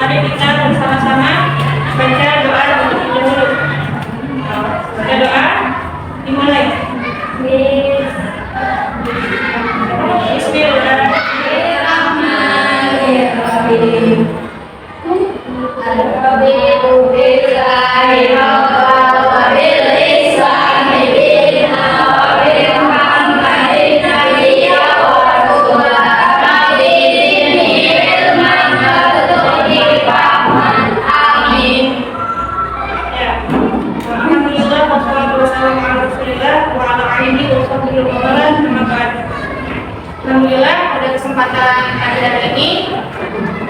Mari kita bersama-sama baca doa untuk dulu. Baca doa dimulai. Bismillahirrahmanirrahim. Alhamdulillah pada kesempatan pagi hari ini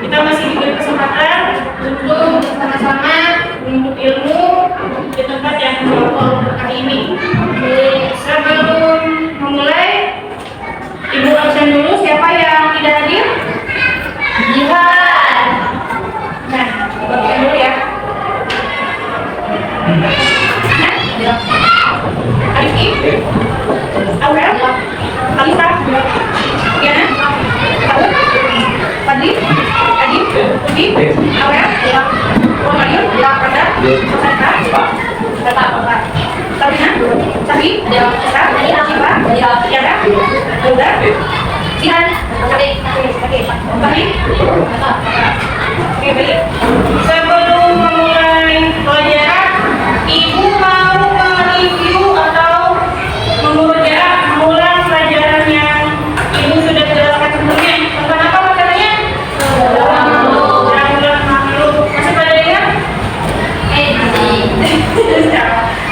kita masih diberi kesempatan untuk bersama-sama menuntut ilmu di tempat yang Allah berkah ini. Sebelum memulai, Ibu absen dulu. Siapa yang tidak hadir? Jihad. Nah, absen dulu ya. Arifki, Aurel, Kalisa, Diana, Paul, Fadli, Adi, Budi, Aurel, Romario, Rada, Sastra, Bapak, Sabrina, Sabi, Esa, Syifa, Yada, Yoga, Jihan, Fahri. Oke, baik. Sebelum memulai pelajaran, Ibu mau mereview atau mengulang pelajaran yang Ibu sudah jelaskan sebelumnya. Tentang apa materinya? Dalam makhluk. Masih pada ingat?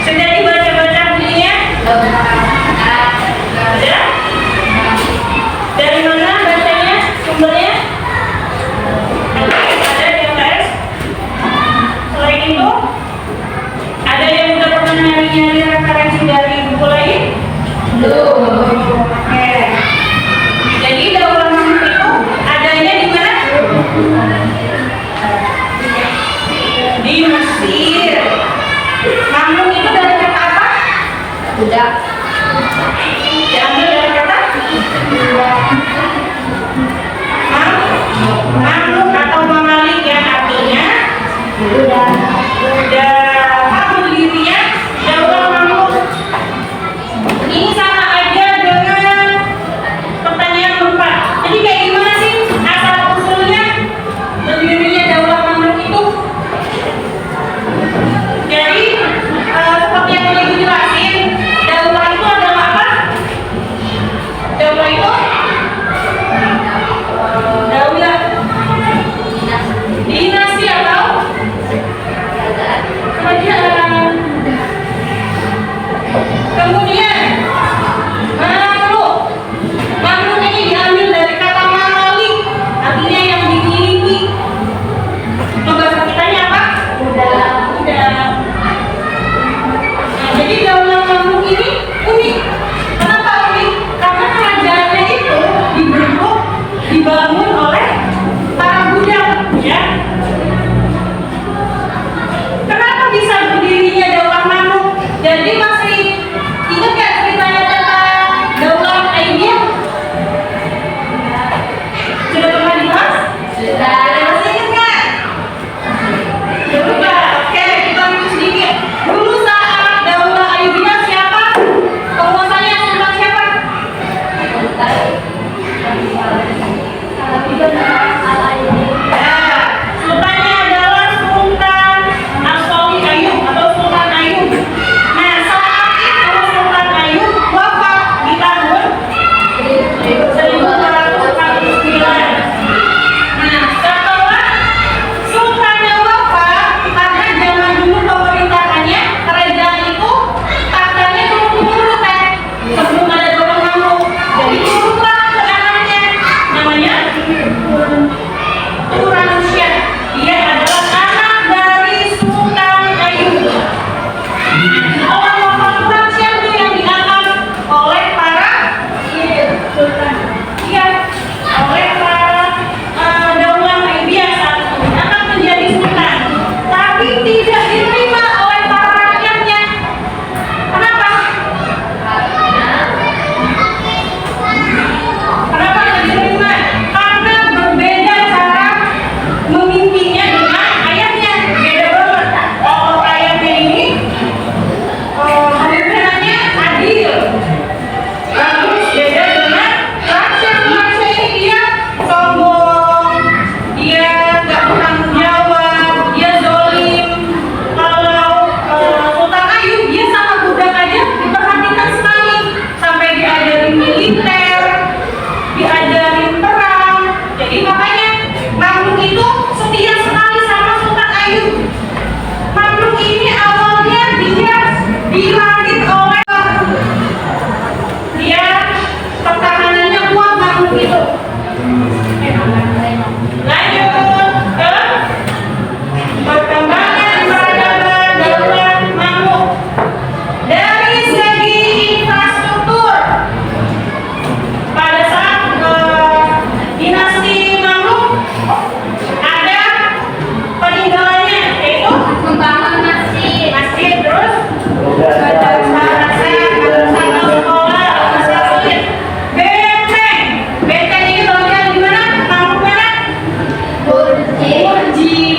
Sudah dibaca-baca bunyinya? Ada? Dari mana bacanya? Sumbernya? Ada di LKS? Selain itu, ada yang udah pernah nyari-nyari referensi dari buku lain? Belum. Oke. Jadi daulah makhluk itu adanya di mana? Di Mesir. Makhluk itu dari kata apa? Budak. Diambil dari kata? Makhluk atau mamalia yang artinya budak. Apa dirinya? Daulah makhluk. Ini sama aja dengan pertanyaan keempat. Jadi kayak gimana sih asal usulnya berdirinya daulah makhluk itu? Jadi seperti yang tadi jelasin, daulah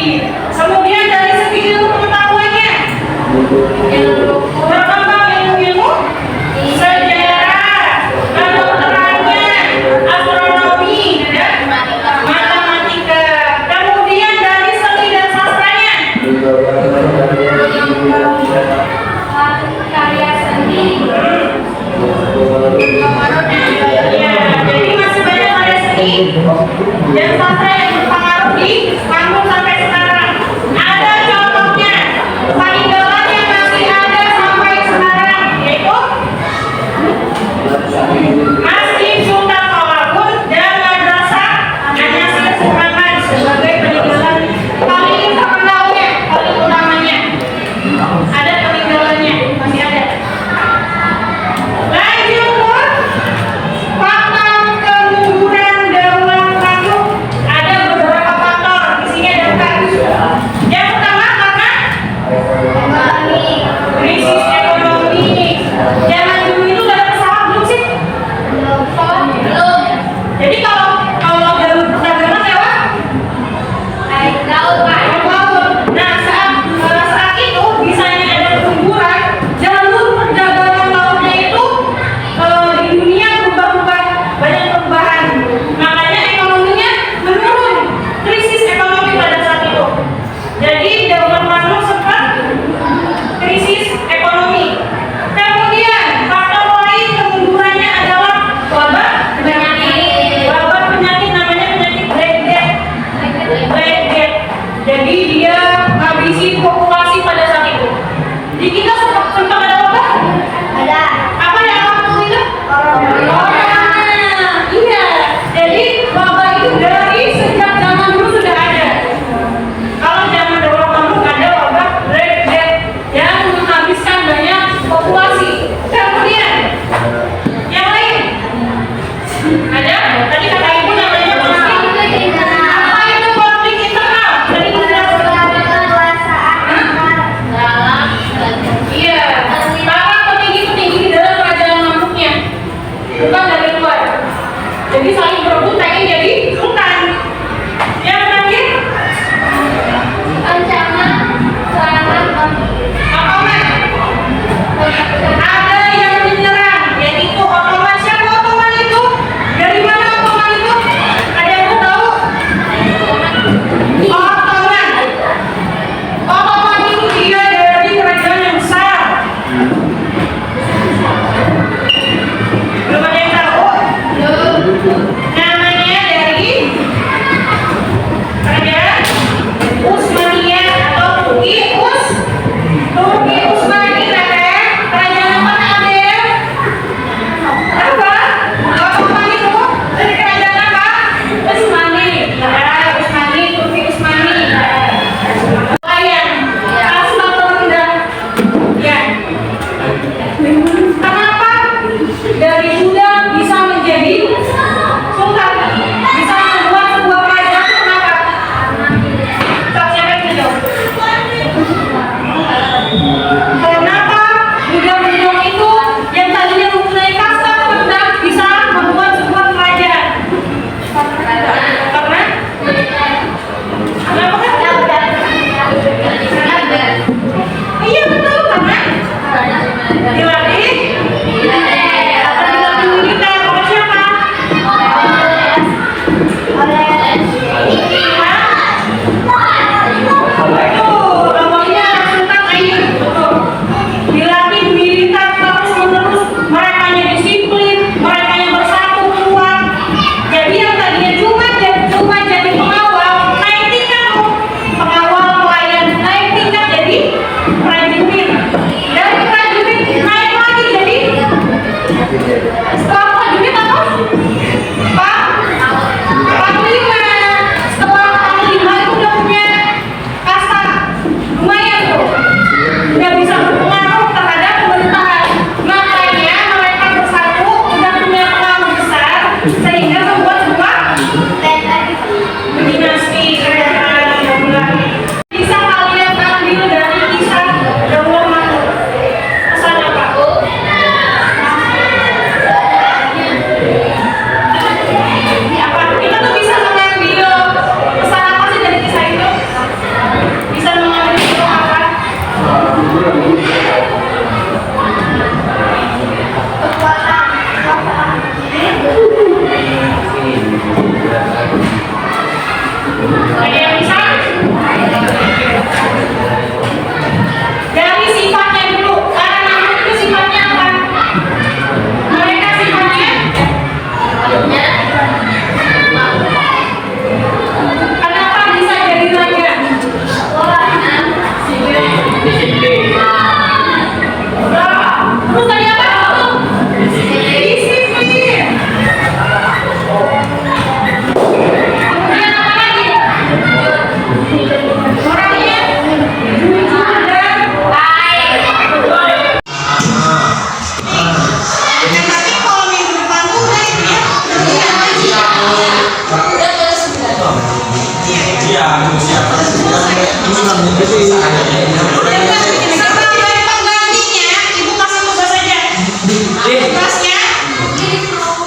Kemudian dari segi ilmu pengetahuannya, berkembang ilmu-ilmu sejarah, kedokterannya, astronomi, dan matematika. Kemudian dari seni dan sastranya, karya seni. ya, jadi masih banyak karya seni dan sastra yang berpengaruh di kampung sampai sekarang. Orangnya jujur dan baik. Nanti kalau minggu depan tuh udah itu ya. Sebagai penggantinya, ibu kasih tugas aja. Tugasnya beresum.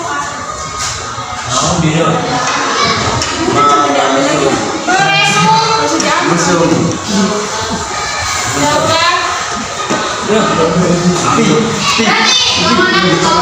Nanti